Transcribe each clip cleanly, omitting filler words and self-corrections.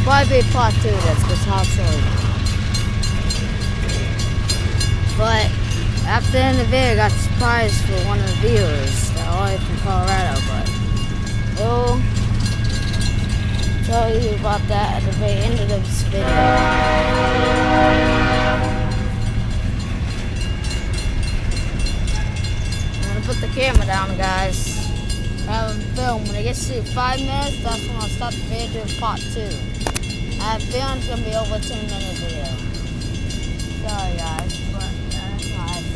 Probably be part 2 of this because how short. But after the end of the video, I got surprised for one of the viewers that all from Colorado. But we'll tell you about that at the very end of this video. Put the camera down, guys. I have a film. When it gets to 5 minutes, that's when I'll stop the video to part 2. I have a feeling it's gonna be over 10-minute video. Sorry, guys, but that's how I have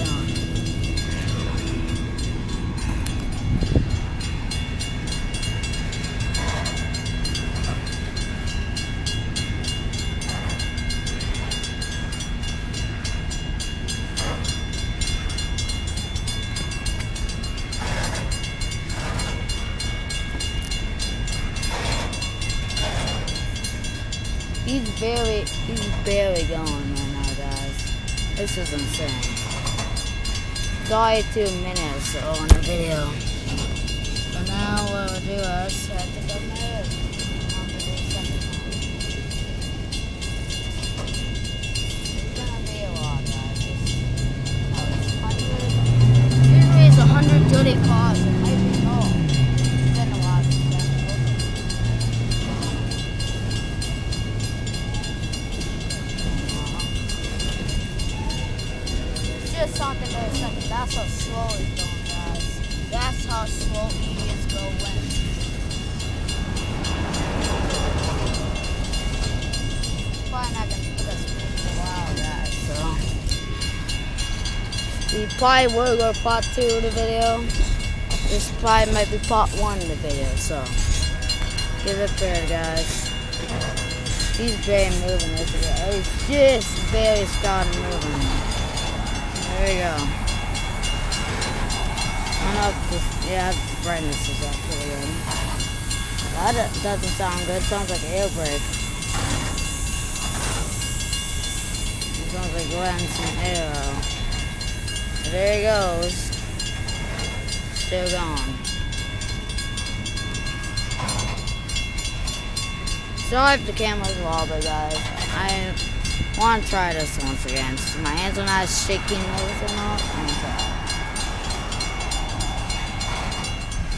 feeling. He's barely going right now, guys. This is insane. It's already 2 minutes on the video. So now what we'll do is I think I'm gonna do something. It's gonna be a lot, guys. Usually it's 100 dirty cars. It might be more. It's been a while since I've been looking. Just something very second. That's how slow it's going, guys. That's how slow he is going. Probably not gonna put us for a while, guys. So we probably will go part 2 of the video. This probably might be part 1 of the video. So give it fair, guys. He's barely moving this video. He's just barely started moving. There you go. I don't know if this, yeah, the brightness is actually good. That doesn't sound good. It sounds like an air brake. It sounds like letting some air out. There he goes. Still going. Sorry if the camera's wobbled, guys. I want to try this once again. So my hands are not shaking and everything off.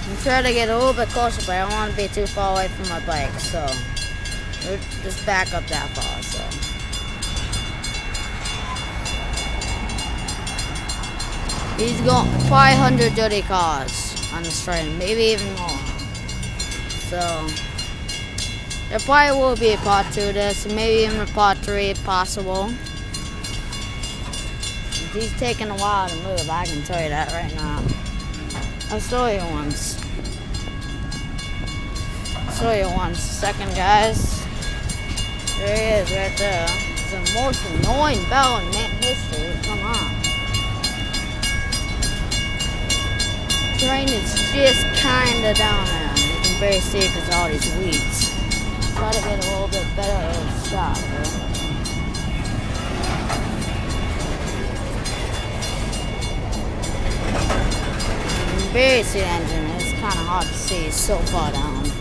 I'm trying to get a little bit closer, but I don't want to be too far away from my bike. So we'll just back up that far. So he's going probably 100 dirty cars on the train, maybe even more. So there probably will be a part 2 of this, maybe even a part 3 if possible. He's taking a while to move, I can tell you that right now. I'll show you once. Second, guys. There he is right there. It's the most annoying bell in history. Come on. Train is just kinda down there. You can barely see it because of all these weeds. Try to get a little bit better shot, right? You can barely see the engine. It's kind of hard to see. It's so far down,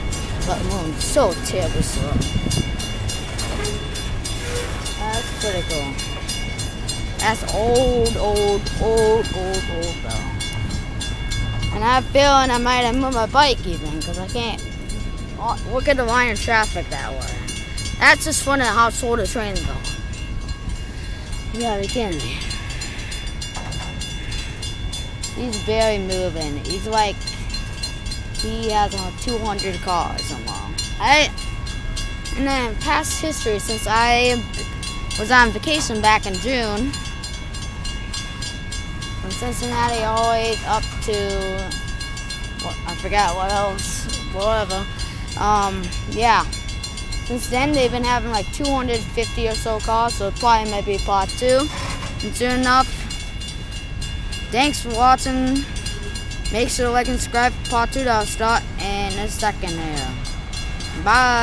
but moving so terribly slow. That's pretty cool. That's old though. And I have a feeling I might have moved my bike even because I can't. Look at the line of traffic that way. That's just funny how slow the train's going. You gotta be kidding me. He's barely moving. He's like, he has on 200 cars somehow. In the past history, since I was on vacation back in June, from Cincinnati all the way up to, I forgot what else, whatever. Yeah. Since then, they've been having like 250 or so cars, so it probably might be part 2. And soon enough, thanks for watching. Make sure to like and subscribe for part 2 that I'll start in a second here. Bye.